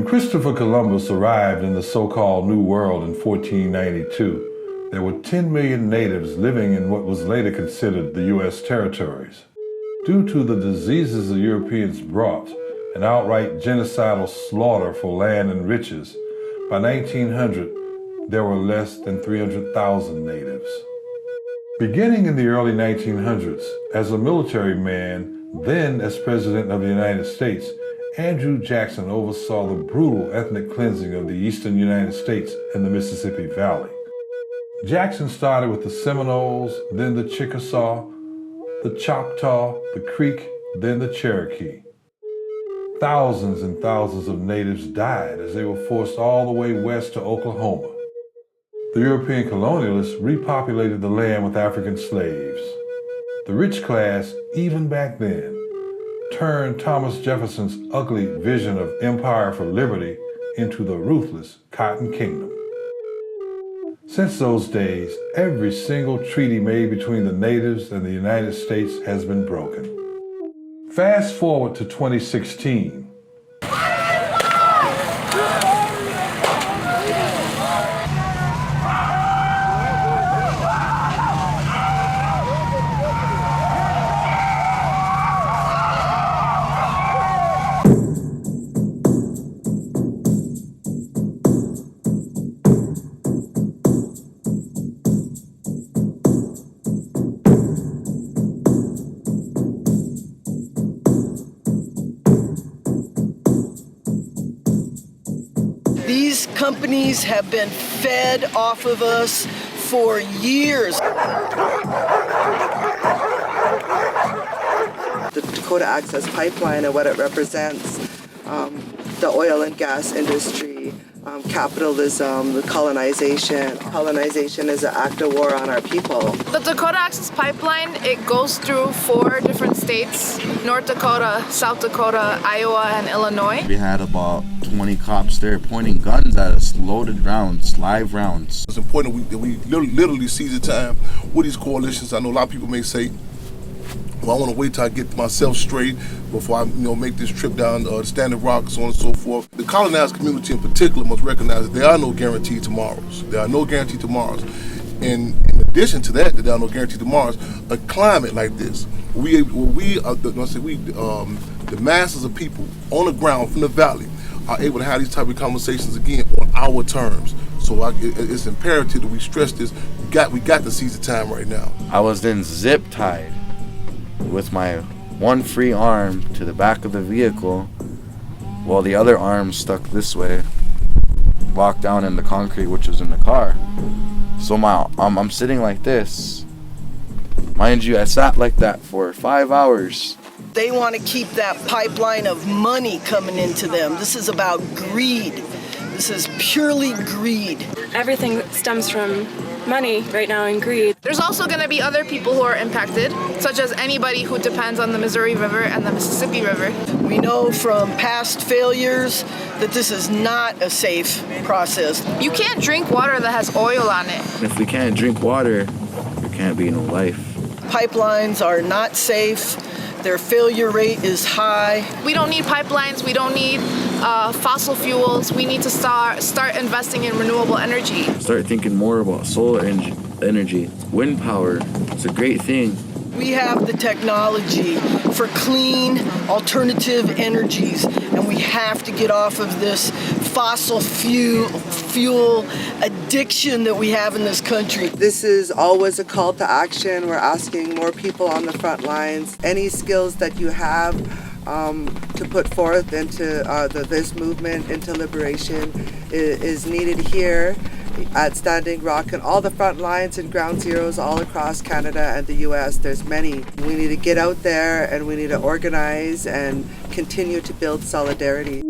Christopher Columbus arrived in the so-called New World in 1492, there were 10 million natives living in what was later considered the U.S. territories. Due to the diseases the Europeans brought, an outright genocidal slaughter for land and riches, by 1900, there were less than 300,000 natives. Beginning in the early 1900s, as a military man, then as President of the United States, Andrew Jackson oversaw the brutal ethnic cleansing of the eastern United States and the Mississippi Valley. Jackson started with the Seminoles, then the Chickasaw, the Choctaw, the Creek, then the Cherokee. Thousands and thousands of natives died as they were forced all the way west to Oklahoma. The European colonialists repopulated the land with African slaves. The rich class, even back then, turned Thomas Jefferson's ugly vision of empire for liberty into the ruthless Cotton Kingdom. Since those days, every single treaty made between the natives and the United States has been broken. Fast forward to 2016. These companies have been fed off of us for years. The Dakota Access Pipeline and what it represents, the oil and gas industry, capitalism, the colonization. Colonization is an act of war on our people. The Dakota Access Pipeline, it goes through 4 different states: North Dakota, South Dakota, Iowa, and Illinois. We had about 20 cops there pointing guns at us, loaded rounds, live rounds. It's important that we literally seize the time with these coalitions. I know a lot of people may say, well, I want to wait till I get myself straight before I make this trip down Standing Rock, so on and so forth. The colonized community in particular must recognize that there are no guaranteed tomorrows. There are no guaranteed tomorrows. And in addition to that, there are no guaranteed tomorrows. A climate like this, the masses of people on the ground from the valley are able to have these type of conversations again on our terms. So it's imperative that we stress this. We got to seize the time right now. I was then zip tied with my one free arm to the back of the vehicle while the other arm stuck this way, locked down in the concrete which was in the car. So I'm sitting like this. Mind you, I sat like that for 5 hours. They want to keep that pipeline of money coming into them. This is about greed. This is purely greed. Everything stems from money right now and greed. There's also going to be other people who are impacted, such as anybody who depends on the Missouri River and the Mississippi River. We know from past failures that this is not a safe process. You can't drink water that has oil on it. If we can't drink water, there can't be no life. Pipelines are not safe. Their failure rate is high. We don't need pipelines. We don't need fossil fuels. We need to start investing in renewable energy. Start thinking more about solar energy, wind power. It's a great thing. We have the technology for clean alternative energies, and we have to get off of this fossil fuel addiction that we have in this country. This is always a call to action. We're asking more people on the front lines. Any skills that you have to put forth into this movement, into liberation, is needed here at Standing Rock and all the front lines and ground zeros all across Canada and the U.S. There's many. We need to get out there and we need to organize and continue to build solidarity.